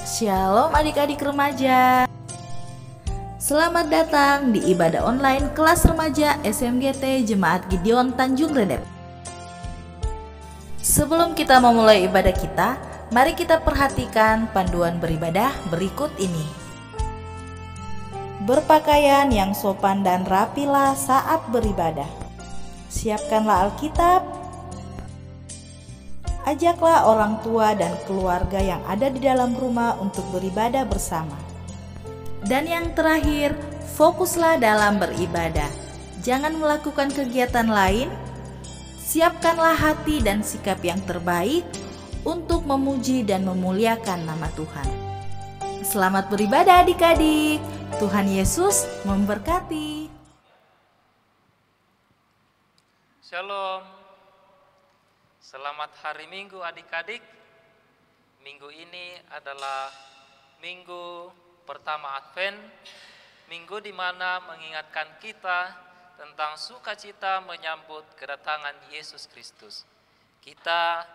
Shalom adik-adik remaja. Selamat datang di ibadah online kelas remaja SMGT Jemaat Gideon Tanjung Redep. Sebelum kita memulai ibadah kita, mari kita perhatikan panduan beribadah berikut ini. Berpakaian yang sopan dan rapilah saat beribadah. Siapkanlah Alkitab. Ajaklah orang tua dan keluarga yang ada di dalam rumah untuk beribadah bersama. Dan yang terakhir, fokuslah dalam beribadah. Jangan melakukan kegiatan lain. Siapkanlah hati dan sikap yang terbaik untuk memuji dan memuliakan nama Tuhan. Selamat beribadah adik-adik. Tuhan Yesus memberkati. Shalom. Selamat hari Minggu adik-adik. Minggu ini adalah minggu pertama Advent, minggu di mana mengingatkan kita tentang sukacita menyambut kedatangan Yesus Kristus. Kita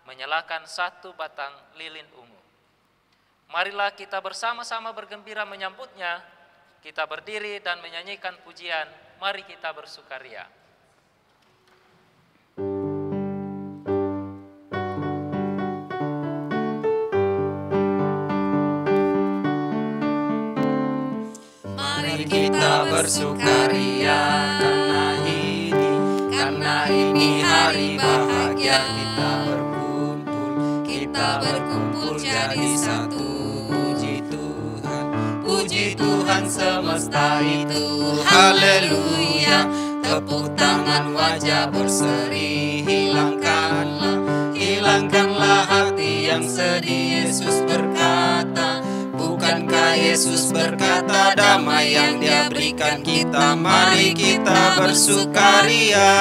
menyalakan satu batang lilin ungu. Marilah kita bersama-sama bergembira menyambutnya. Kita berdiri dan menyanyikan pujian. Mari kita bersukaria. Kita bersukaria karena ini hari bahagia. Kita berkumpul jadi satu. Puji Tuhan semesta itu, haleluya. Tepuk tangan, wajah berseri, hilangkanlah hati yang sedih. Yesus berkata, bukankah Yesus berkata damai yang Dia berikan kita? Mari kita bersukaria.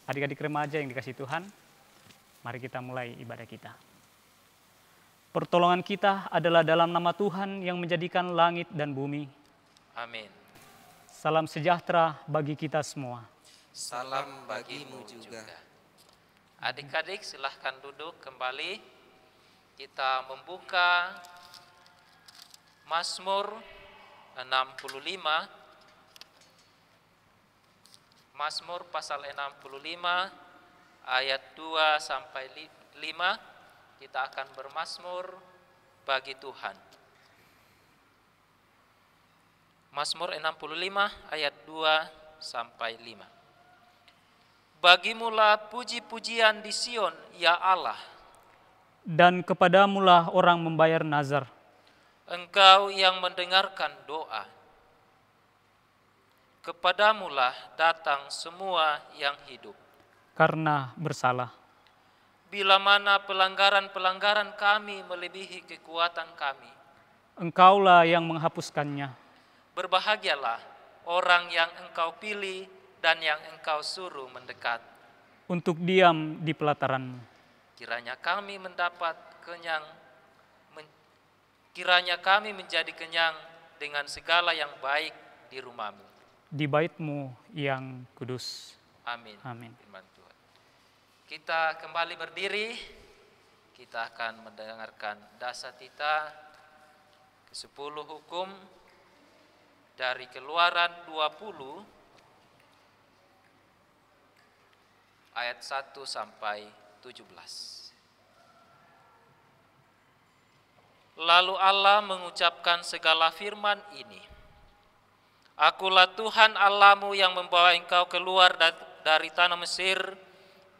Adik-adik remaja yang dikasihi Tuhan, mari kita mulai ibadah kita. Pertolongan kita adalah dalam nama Tuhan yang menjadikan langit dan bumi. Amin. Salam sejahtera bagi kita semua. Salam bagimu juga. Adik-adik silahkan duduk kembali. Kita membuka Mazmur 65. Mazmur pasal 65 ayat 2 sampai 5. Kita akan bermazmur bagi Tuhan. Mazmur 65 ayat 2 sampai 5. Bagimulah puji-pujian di Sion, ya Allah. Dan kepadamulah orang membayar nazar. Engkau yang mendengarkan doa. Kepadamulah datang semua yang hidup. Karena bersalah. Bila mana pelanggaran-pelanggaran kami melebihi kekuatan kami. Engkaulah yang menghapuskannya. Berbahagialah orang yang Engkau pilih dan yang Engkau suruh mendekat. Untuk diam di pelataranmu. Kiranya kami mendapat kenyang, kiranya kami menjadi kenyang dengan segala yang baik di rumah-Mu. Di bait-Mu yang kudus. Amin. Amin. Firman Tuhan. Kita kembali berdiri. Kita akan mendengarkan dasatita ke-10 hukum dari Keluaran 20 ayat 1 sampai 17. Lalu Allah mengucapkan segala firman ini. Akulah Tuhan Allahmu yang membawa engkau keluar dari tanah Mesir,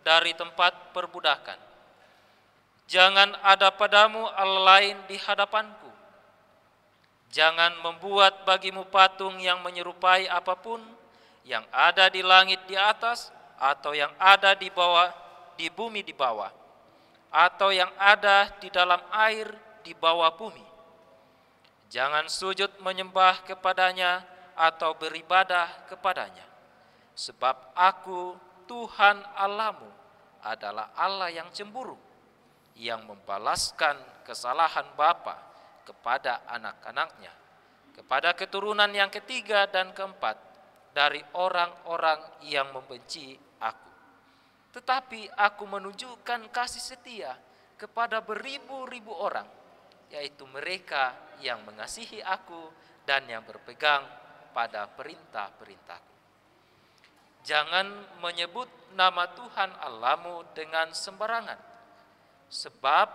dari tempat perbudakan. Jangan ada padamu Allah lain di hadapanku. Jangan membuat bagimu patung yang menyerupai apapun yang ada di langit di atas, atau yang ada di bawah, di bumi di bawah, atau yang ada di dalam air di bawah bumi. Jangan sujud menyembah kepadanya atau beribadah kepadanya. Sebab aku, Tuhan Allahmu, adalah Allah yang cemburu, yang membalaskan kesalahan bapa kepada anak-anaknya, kepada keturunan yang ketiga dan keempat dari orang-orang yang membenci aku. Tetapi aku menunjukkan kasih setia kepada beribu-ribu orang, yaitu mereka yang mengasihi aku dan yang berpegang pada perintah-perintahku. Jangan menyebut nama Tuhan Allahmu dengan sembarangan, sebab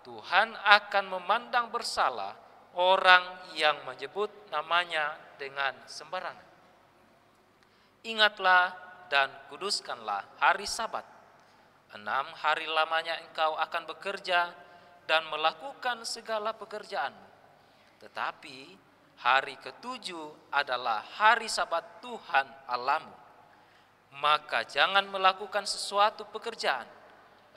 Tuhan akan memandang bersalah orang yang menyebut namanya dengan sembarangan. Ingatlah dan kuduskanlah hari Sabat. 6 hari lamanya engkau akan bekerja dan melakukan segala pekerjaanmu. Tetapi hari ke-7 adalah hari Sabat Tuhan Allahmu. Maka jangan melakukan sesuatu pekerjaan,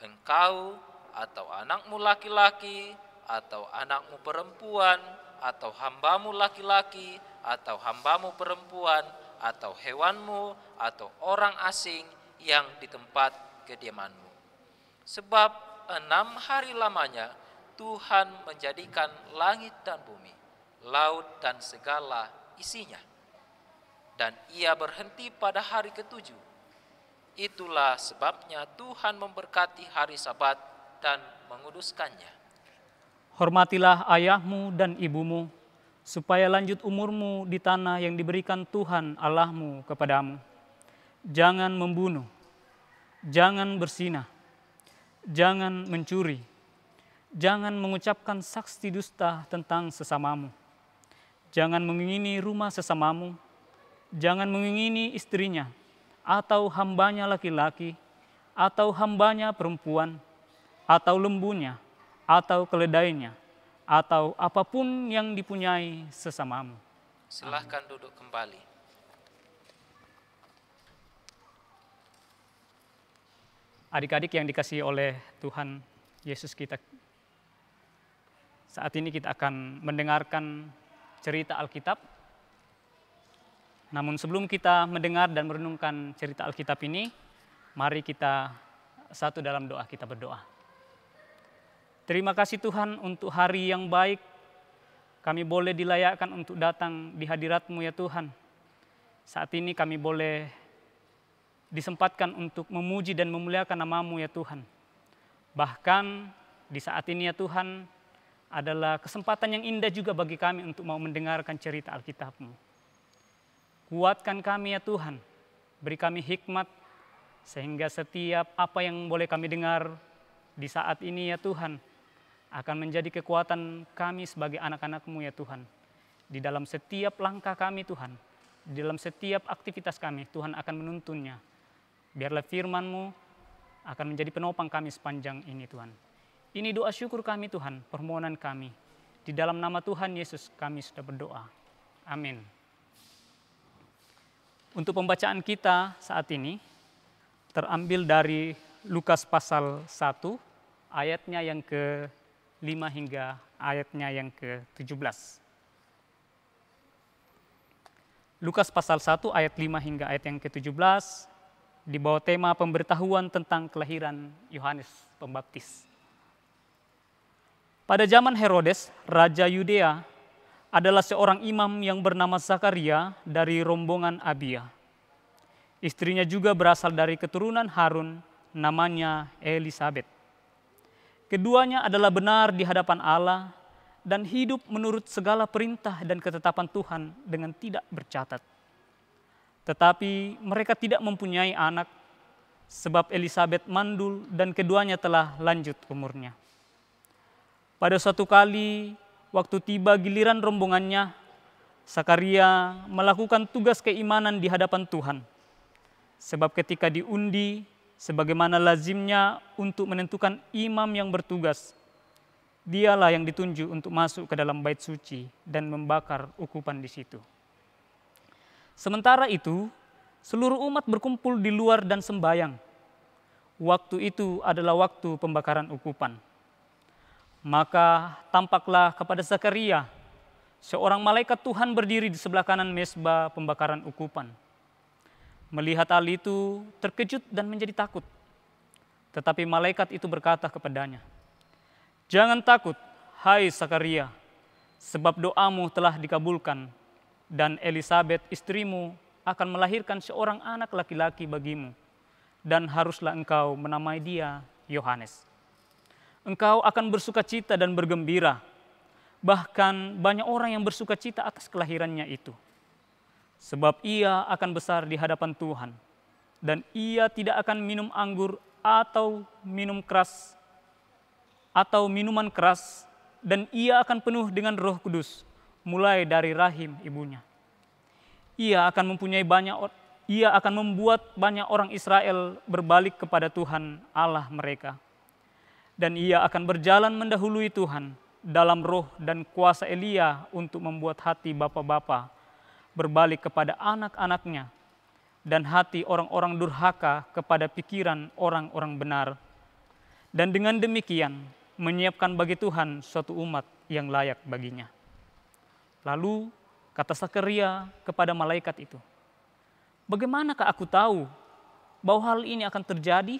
engkau atau anakmu laki-laki, atau anakmu perempuan, atau hambamu laki-laki, atau hambamu perempuan, atau hewanmu, atau orang asing yang di tempat kediamanmu. Sebab 6 hari lamanya Tuhan menjadikan langit dan bumi, laut dan segala isinya. Dan ia berhenti pada hari ke-7. Itulah sebabnya Tuhan memberkati hari Sabat dan menguduskannya. Hormatilah ayahmu dan ibumu, supaya lanjut umurmu di tanah yang diberikan Tuhan Allahmu kepadamu. Jangan membunuh, jangan berzinah, jangan mencuri, jangan mengucapkan saksi dusta tentang sesamamu, jangan mengingini rumah sesamamu, jangan mengingini istrinya, atau hambanya laki-laki, atau hambanya perempuan, atau lembunya, atau keledainya, atau apapun yang dipunyai sesamamu. Silahkan duduk kembali. Adik-adik yang dikasihi oleh Tuhan Yesus kita, saat ini kita akan mendengarkan cerita Alkitab. Namun sebelum kita mendengar dan merenungkan cerita Alkitab ini, mari kita satu dalam doa, kita berdoa. Terima kasih Tuhan untuk hari yang baik, kami boleh dilayakkan untuk datang di hadirat-Mu ya Tuhan. Saat ini kami boleh disempatkan untuk memuji dan memuliakan nama-Mu ya Tuhan. Bahkan di saat ini ya Tuhan, adalah kesempatan yang indah juga bagi kami untuk mau mendengarkan cerita Alkitab-Mu. Kuatkan kami ya Tuhan, beri kami hikmat, sehingga setiap apa yang boleh kami dengar di saat ini ya Tuhan, akan menjadi kekuatan kami sebagai anak-anak-Mu ya Tuhan. Di dalam setiap langkah kami Tuhan, di dalam setiap aktivitas kami, Tuhan akan menuntunnya. Biarlah firman-Mu akan menjadi penopang kami sepanjang ini Tuhan. Ini doa syukur kami Tuhan, permohonan kami. Di dalam nama Tuhan Yesus kami sudah berdoa. Amin. Untuk pembacaan kita saat ini terambil dari Lukas pasal 1 ayatnya yang ke-5 hingga ayatnya yang ke-17. Lukas pasal 1 ayat 5 hingga ayat yang ke-17 di bawah tema pemberitahuan tentang kelahiran Yohanes Pembaptis. Pada zaman Herodes, Raja Yudea, adalah seorang imam yang bernama Zakaria dari rombongan Abia. Istrinya juga berasal dari keturunan Harun, namanya Elisabet. Keduanya adalah benar di hadapan Allah dan hidup menurut segala perintah dan ketetapan Tuhan dengan tidak bercatat. Tetapi mereka tidak mempunyai anak, sebab Elisabet mandul dan keduanya telah lanjut umurnya. Pada suatu kali, waktu tiba giliran rombongannya, Zakaria melakukan tugas keimanan di hadapan Tuhan. Sebab ketika diundi, sebagaimana lazimnya untuk menentukan imam yang bertugas, dialah yang ditunjuk untuk masuk ke dalam bait suci dan membakar ukupan di situ. Sementara itu, seluruh umat berkumpul di luar dan sembayang. Waktu itu adalah waktu pembakaran ukupan. Maka tampaklah kepada Zakaria seorang malaikat Tuhan berdiri di sebelah kanan mezbah pembakaran ukupan. Melihat hal itu, terkejut dan menjadi takut. Tetapi malaikat itu berkata kepadanya, "Jangan takut, hai Zakaria, sebab doamu telah dikabulkan, dan Elisabet istrimu akan melahirkan seorang anak laki-laki bagimu, dan haruslah engkau menamai dia Yohanes. Engkau akan bersukacita dan bergembira. Bahkan banyak orang yang bersukacita atas kelahirannya itu. Sebab ia akan besar di hadapan Tuhan. Dan ia tidak akan minum anggur atau minuman keras. Dan ia akan penuh dengan Roh Kudus mulai dari rahim ibunya. Ia akan membuat banyak orang Israel berbalik kepada Tuhan Allah mereka. Dan ia akan berjalan mendahului Tuhan dalam roh dan kuasa Elia untuk membuat hati bapa-bapa berbalik kepada anak-anaknya dan hati orang-orang durhaka kepada pikiran orang-orang benar. Dan dengan demikian menyiapkan bagi Tuhan suatu umat yang layak baginya. Lalu kata Zakaria kepada malaikat itu, "Bagaimanakah aku tahu bahwa hal ini akan terjadi?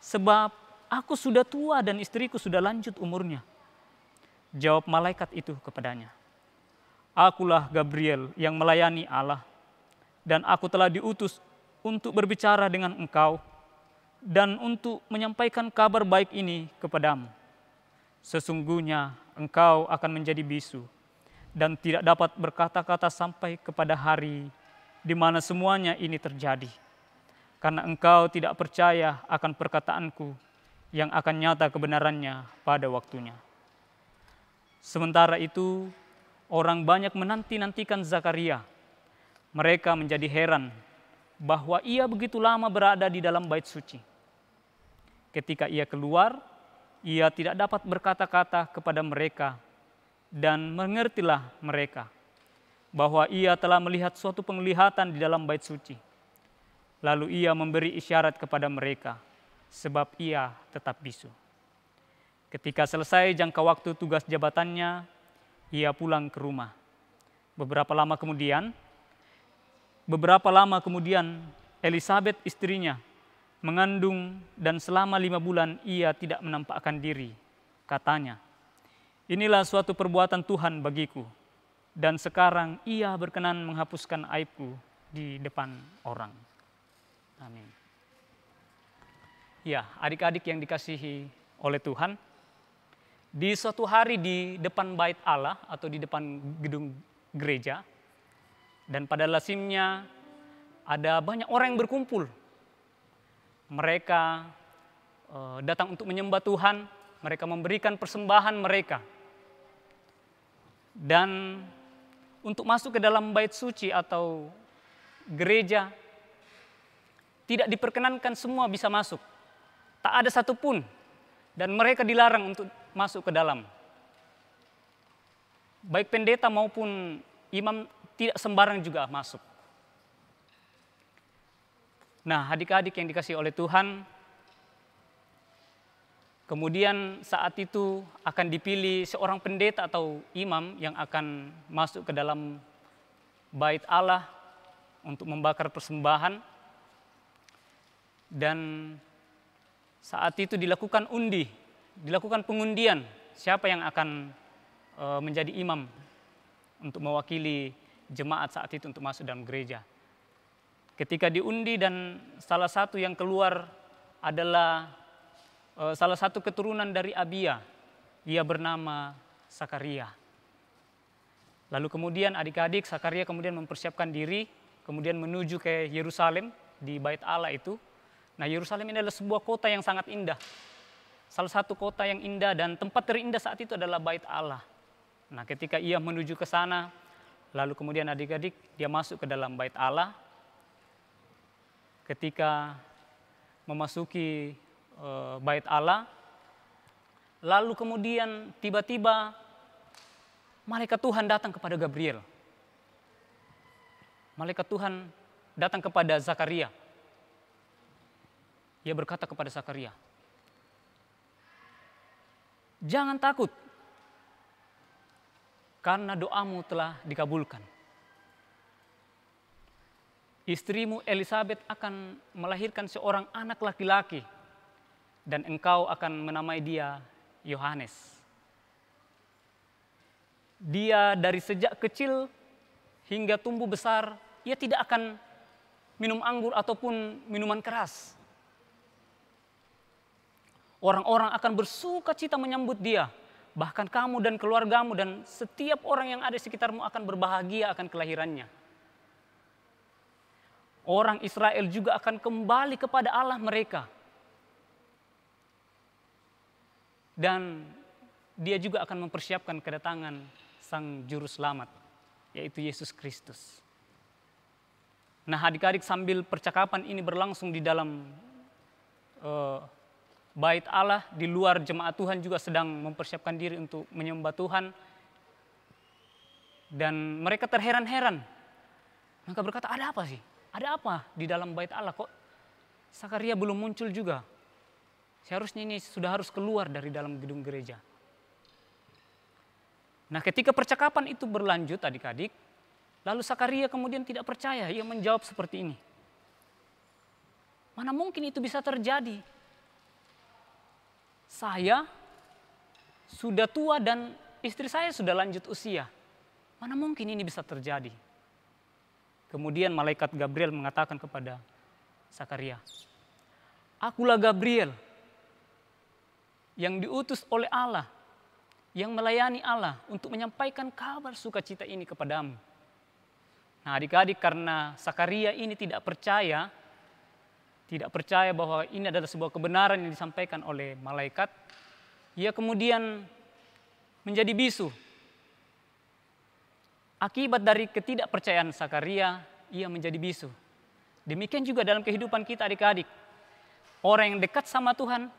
Sebab aku sudah tua dan istriku sudah lanjut umurnya." Jawab malaikat itu kepadanya, "Akulah Gabriel yang melayani Allah, dan aku telah diutus untuk berbicara dengan engkau dan untuk menyampaikan kabar baik ini kepadamu. Sesungguhnya engkau akan menjadi bisu dan tidak dapat berkata-kata sampai kepada hari di mana semuanya ini terjadi, karena engkau tidak percaya akan perkataanku yang akan nyata kebenarannya pada waktunya." Sementara itu, orang banyak menanti-nantikan Zakaria. Mereka menjadi heran bahwa ia begitu lama berada di dalam bait suci. Ketika ia keluar, ia tidak dapat berkata-kata kepada mereka, dan mengertilah mereka bahwa ia telah melihat suatu penglihatan di dalam bait suci. Lalu ia memberi isyarat kepada mereka, sebab ia tetap bisu. Ketika selesai jangka waktu tugas jabatannya, ia pulang ke rumah. Beberapa lama kemudian, Elisabet istrinya mengandung, dan selama 5 bulan ia tidak menampakkan diri. Katanya, "Inilah suatu perbuatan Tuhan bagiku, dan sekarang ia berkenan menghapuskan aibku di depan orang." Amin. Ya, adik-adik yang dikasihi oleh Tuhan, di suatu hari di depan bait Allah atau di depan gedung gereja, dan pada lazimnya ada banyak orang yang berkumpul. Mereka datang untuk menyembah Tuhan, mereka memberikan persembahan mereka. Dan untuk masuk ke dalam bait suci atau gereja, tidak diperkenankan semua bisa masuk. Tak ada satupun, dan mereka dilarang untuk masuk ke dalam. Baik pendeta maupun imam tidak sembarang juga masuk. Nah, adik-adik yang dikasihi oleh Tuhan, kemudian saat itu akan dipilih seorang pendeta atau imam yang akan masuk ke dalam bait Allah untuk membakar persembahan. Dan saat itu dilakukan pengundian siapa yang akan menjadi imam untuk mewakili jemaat saat itu untuk masuk dalam gereja. Ketika diundi dan salah satu yang keluar adalah salah satu keturunan dari Abia, ia bernama Zakaria. Lalu kemudian adik-adik, Zakaria kemudian mempersiapkan diri, kemudian menuju ke Yerusalem di bait Allah itu. Nah, Yerusalem ini adalah sebuah kota yang sangat indah. Salah satu kota yang indah dan tempat terindah saat itu adalah bait Allah. Nah, ketika ia menuju ke sana, lalu kemudian adik-adik dia masuk ke dalam bait Allah. Ketika memasuki bait Allah, lalu kemudian tiba-tiba malaikat Tuhan datang kepada Gabriel. Malaikat Tuhan datang kepada Zakaria. Ia berkata kepada Zakaria, "Jangan takut, karena doamu telah dikabulkan. Istrimu Elisabet akan melahirkan seorang anak laki-laki, dan engkau akan menamai dia Yohanes. Dia dari sejak kecil hingga tumbuh besar, ia tidak akan minum anggur ataupun minuman keras. Orang-orang akan bersuka cita menyambut dia. Bahkan kamu dan keluargamu dan setiap orang yang ada di sekitarmu akan berbahagia akan kelahirannya. Orang Israel juga akan kembali kepada Allah mereka. Dan dia juga akan mempersiapkan kedatangan Sang Juru Selamat, yaitu Yesus Kristus. Nah, adik-adik, sambil percakapan ini berlangsung di dalam bait Allah, di luar jemaat Tuhan juga sedang mempersiapkan diri untuk menyembah Tuhan. Dan mereka terheran-heran. Mereka berkata, ada apa sih? Ada apa di dalam bait Allah? Kok Sakaria belum muncul juga? Seharusnya ini sudah harus keluar dari dalam gedung gereja. Nah, ketika percakapan itu berlanjut adik-adik, lalu Sakaria kemudian tidak percaya, ia menjawab seperti ini. Mana mungkin itu bisa terjadi? Saya sudah tua dan istri saya sudah lanjut usia. Mana mungkin ini bisa terjadi? Kemudian malaikat Gabriel mengatakan kepada Sakaria, "Akulah Gabriel yang diutus oleh Allah, yang melayani Allah untuk menyampaikan kabar sukacita ini kepadamu." Nah, adik-adik, karena Sakaria ini tidak percaya bahwa ini adalah sebuah kebenaran yang disampaikan oleh malaikat, ia kemudian menjadi bisu. Akibat dari ketidakpercayaan Sakaria, ia menjadi bisu. Demikian juga dalam kehidupan kita adik-adik. Orang yang dekat sama Tuhan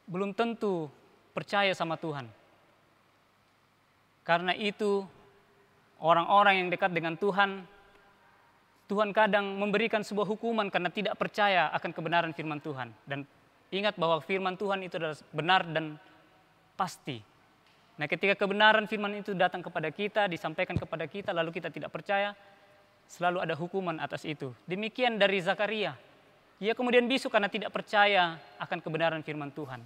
belum tentu percaya sama Tuhan. Karena itu orang-orang yang dekat dengan Tuhan, Tuhan kadang memberikan sebuah hukuman karena tidak percaya akan kebenaran firman Tuhan. Dan ingat bahwa firman Tuhan itu adalah benar dan pasti. Nah, ketika kebenaran firman itu datang kepada kita, disampaikan kepada kita, lalu kita tidak percaya, selalu ada hukuman atas itu. Demikian dari Zakaria. Ia kemudian bisu karena tidak percaya akan kebenaran firman Tuhan.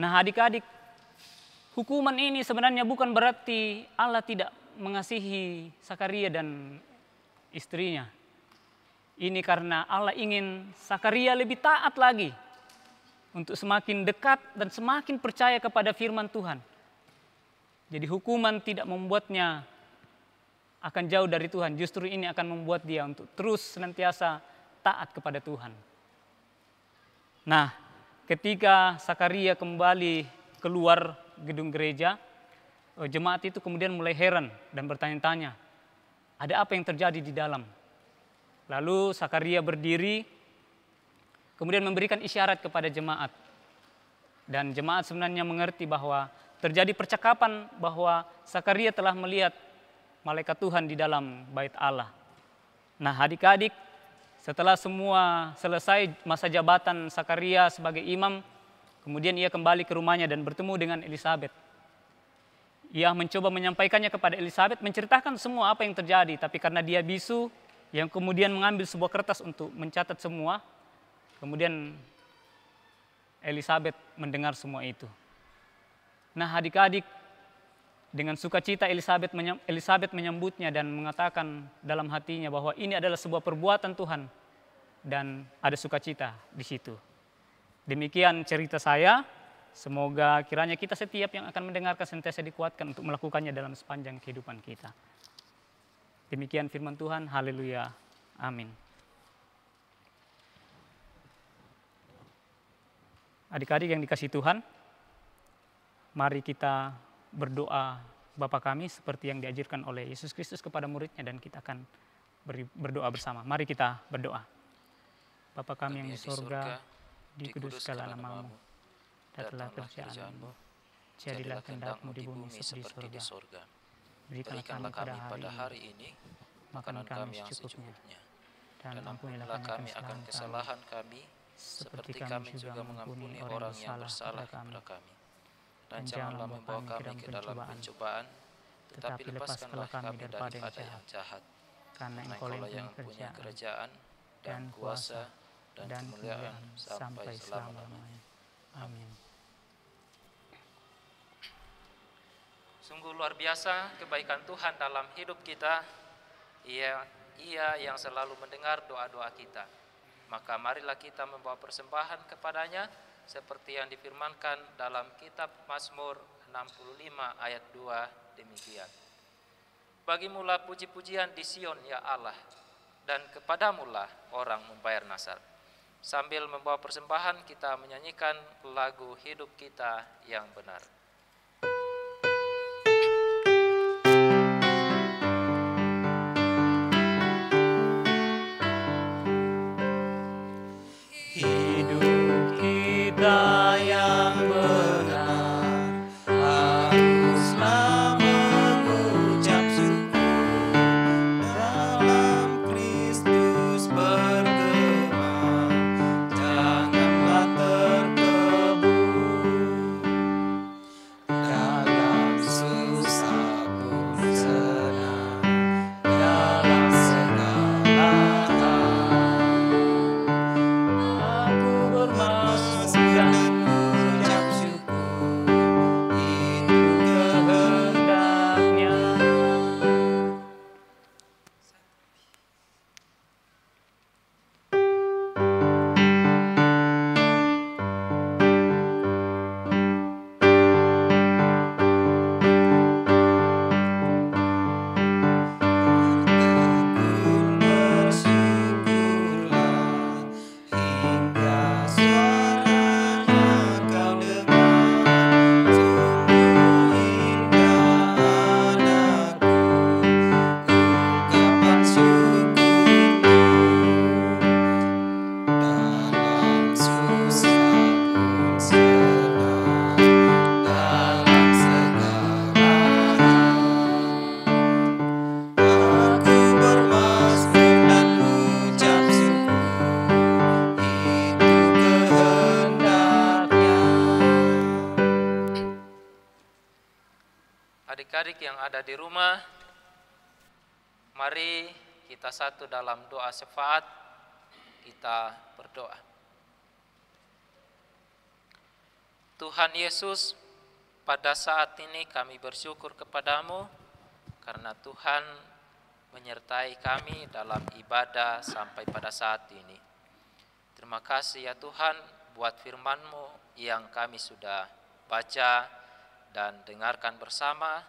Nah, adik-adik, hukuman ini sebenarnya bukan berarti Allah tidak mengasihi Zakaria dan istrinya. Ini karena Allah ingin Zakaria lebih taat lagi untuk semakin dekat dan semakin percaya kepada firman Tuhan. Jadi hukuman tidak membuatnya akan jauh dari Tuhan, justru ini akan membuat dia untuk terus senantiasa taat kepada Tuhan. Nah, ketika Zakaria kembali keluar gedung gereja, jemaat itu kemudian mulai heran dan bertanya-tanya, ada apa yang terjadi di dalam? Lalu Zakaria berdiri, kemudian memberikan isyarat kepada jemaat. Dan jemaat sebenarnya mengerti bahwa terjadi percakapan bahwa Zakaria telah melihat malaikat Tuhan di dalam bait Allah. Nah, adik-adik, setelah semua selesai masa jabatan Zakaria sebagai imam, kemudian ia kembali ke rumahnya dan bertemu dengan Elisabet. Ia mencoba menyampaikannya kepada Elisabet, menceritakan semua apa yang terjadi, tapi karena dia bisu, yang kemudian mengambil sebuah kertas untuk mencatat semua, kemudian Elisabet mendengar semua itu. Nah, adik-adik, dengan sukacita Elisabet menyambutnya dan mengatakan dalam hatinya bahwa ini adalah sebuah perbuatan Tuhan dan ada sukacita di situ. Demikian cerita saya. Semoga kiranya kita setiap yang akan mendengarkan senantiasa dikuatkan untuk melakukannya dalam sepanjang kehidupan kita. Demikian firman Tuhan. Haleluya. Amin. Adik-adik yang dikasihi Tuhan, mari kita berdoa Bapa kami seperti yang diajarkan oleh Yesus Kristus kepada muridnya, dan kita akan berdoa bersama. Mari kita berdoa. Bapa kami yang di sorga, dikuduskanlah namamu, datanglah kerajaan-Mu, jadilah kehendak-Mu di bumi seperti di sorga. Berikanlah kami pada hari ini makanan kami yang secukupnya, dan ampunilah kami akan kesalahan kami, seperti kami juga mengampuni orang yang bersalah kepada kami. Dan janganlah membawa kami ke dalam pencobaan, tetapi lepaskanlah kami daripada yang jahat. Karena Engkaulah yang punya kerajaan dan kuasa dan kemuliaan sampai selama-lamanya. Amin. Sungguh luar biasa kebaikan Tuhan dalam hidup kita. Ia yang selalu mendengar doa-doa kita. maka marilah kita membawa persembahan kepadanya seperti yang difirmankan dalam kitab Mazmur 65 ayat 2 demikian. Bagimulah puji-pujian di Sion ya Allah, dan kepadamulah orang membayar nasar. Sambil membawa persembahan kita menyanyikan lagu hidup kita yang benar. Hidup kita yang benar haruslah mengucap syukur, dalam Kristus bergema, janganlah terkebur. Dalam susah pun senang, dalam segala aku bermasuk dan mengucap syukur, itu kehendaknya. Bertekun bersyukurlah, hingga suaranya kau dengar. Sungguh indah anakku, ungkapan syukurmu. Dalam susah pun senang, dalam segala aku bermasmur dan ucap syukur, itu kehendaknya. Adik-adik yang ada di rumah, mari kita satu dalam doa syafaat, kita berdoa. Tuhan Yesus, pada saat ini kami bersyukur kepadamu karena Tuhan menyertai kami dalam ibadah sampai pada saat ini. Terima kasih ya Tuhan buat firman-Mu yang kami sudah baca dan dengarkan bersama.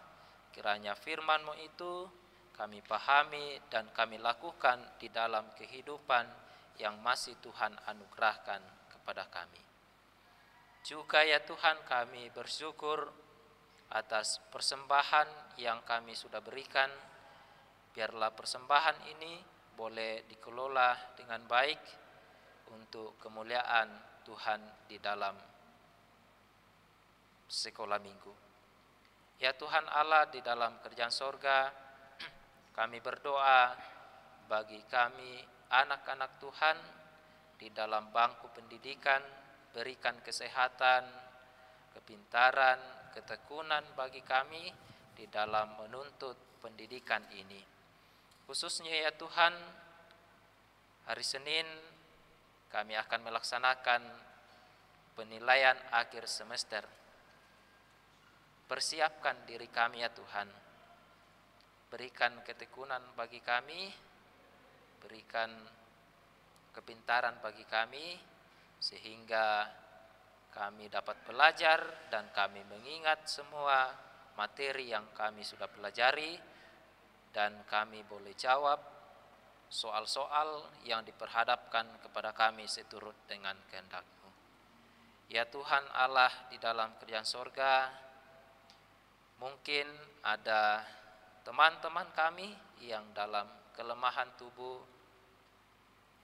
Kiranya firman-Mu itu kami pahami dan kami lakukan di dalam kehidupan yang masih Tuhan anugerahkan kepada kami. Juga ya Tuhan, kami bersyukur atas persembahan yang kami sudah berikan. Biarlah persembahan ini boleh dikelola dengan baik untuk kemuliaan Tuhan di dalam sekolah minggu. Ya Tuhan Allah, di dalam kerajaan sorga, kami berdoa bagi kami anak-anak Tuhan di dalam bangku pendidikan, berikan kesehatan, kepintaran, ketekunan bagi kami di dalam menuntut pendidikan ini. Khususnya ya Tuhan, hari Senin kami akan melaksanakan penilaian akhir semester. Persiapkan diri kami ya Tuhan, berikan ketekunan bagi kami, berikan kepintaran bagi kami, sehingga kami dapat belajar dan kami mengingat semua materi yang kami sudah pelajari, dan kami boleh jawab soal-soal yang diperhadapkan kepada kami seturut dengan kehendak-Mu. Ya Tuhan Allah di dalam kerajaan sorga, mungkin ada teman-teman kami yang dalam kelemahan tubuh.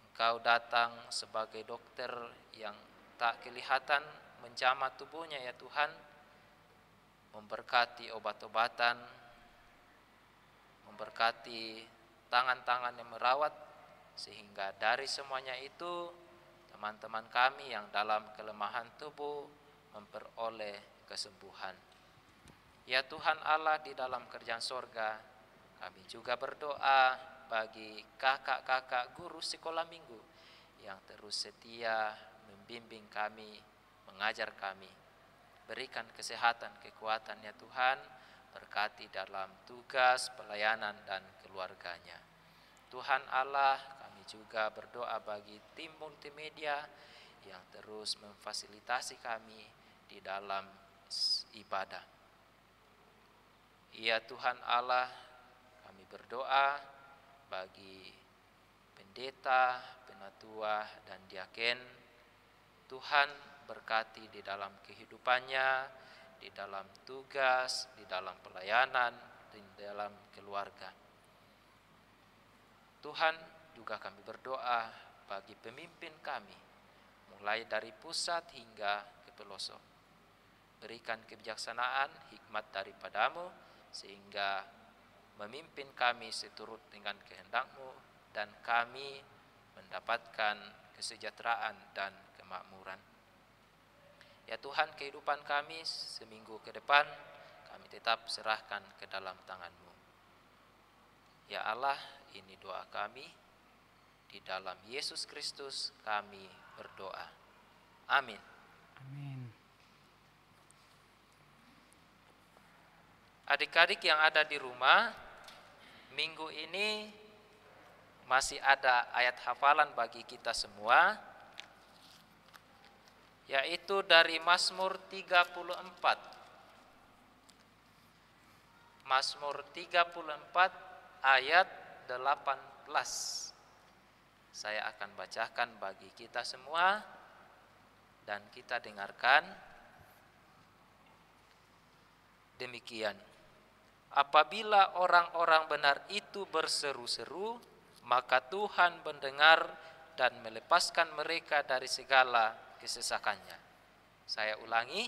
Engkau datang sebagai dokter yang tak kelihatan menjamah tubuhnya ya Tuhan, memberkati obat-obatan, memberkati tangan-tangan yang merawat, sehingga dari semuanya itu teman-teman kami yang dalam kelemahan tubuh memperoleh kesembuhan. Ya Tuhan Allah di dalam kerajaan sorga, kami juga berdoa bagi kakak-kakak guru sekolah minggu yang terus setia membimbing kami, mengajar kami. Berikan kesehatan, kekuatan ya Tuhan, berkati dalam tugas, pelayanan dan keluarganya. Tuhan Allah, kami juga berdoa bagi tim multimedia yang terus memfasilitasi kami di dalam ibadah. Ya Tuhan Allah, kami berdoa bagi pendeta, penatua, dan diaken. Tuhan berkati di dalam kehidupannya, di dalam tugas, di dalam pelayanan, di dalam keluarga. Tuhan, juga kami berdoa bagi pemimpin kami, mulai dari pusat hingga ke pelosok. Berikan kebijaksanaan, hikmat daripadamu, sehingga memimpin kami seturut dengan kehendak-Mu, dan kami mendapatkan kesejahteraan dan kemakmuran. Ya Tuhan, kehidupan kami seminggu ke depan, kami tetap serahkan ke dalam tangan-Mu. Ya Allah, ini doa kami, di dalam Yesus Kristus kami berdoa. Amin. Amin. Adik-adik yang ada di rumah, minggu ini masih ada ayat hafalan bagi kita semua, yaitu dari Mazmur 34. Mazmur 34 ayat 18. Saya akan bacakan bagi kita semua dan kita dengarkan. Demikian. Apabila orang-orang benar itu berseru-seru, maka Tuhan mendengar dan melepaskan mereka dari segala kesesakannya. Saya ulangi,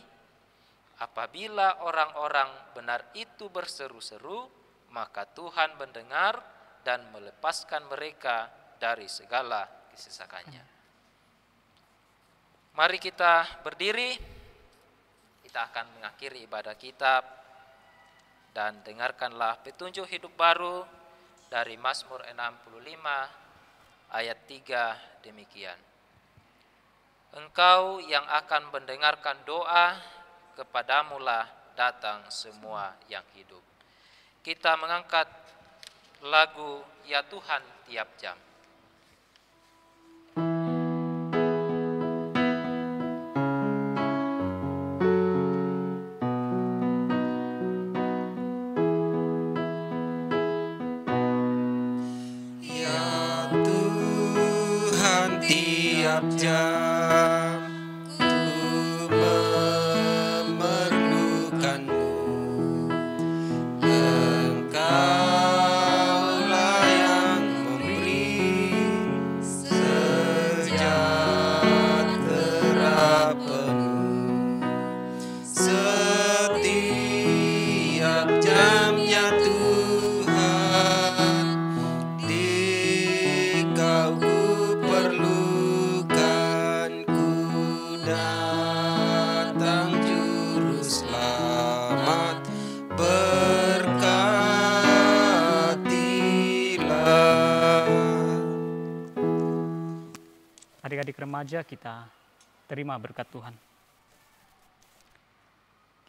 apabila orang-orang benar itu berseru-seru, maka Tuhan mendengar dan melepaskan mereka dari segala kesesakannya. Mari kita berdiri, kita akan mengakhiri ibadah kita. Dan dengarkanlah petunjuk hidup baru dari Mazmur 65 ayat 3 demikian. Engkau yang akan mendengarkan doa, kepadamulah datang semua yang hidup. Kita mengangkat lagu Ya Tuhan tiap jam. Tiap jam ku memerlukan-Mu, Engkaulah yang memberi sejahtera penuh. Setiap jamnya Tuhan, Dikau perlukan, ku datang juru selamat, berkatilah. Adik-adik remaja, kita terima berkat Tuhan.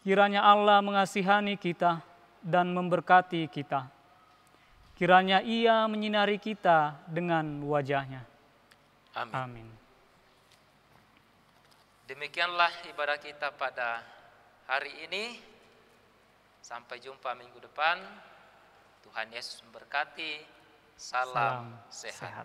Kiranya Allah mengasihani kita dan memberkati kita. Kiranya Ia menyinari kita dengan wajah-Nya. Amin. Amin. Demikianlah ibadah kita pada hari ini. Sampai jumpa minggu depan. Tuhan Yesus memberkati. Salam sehat.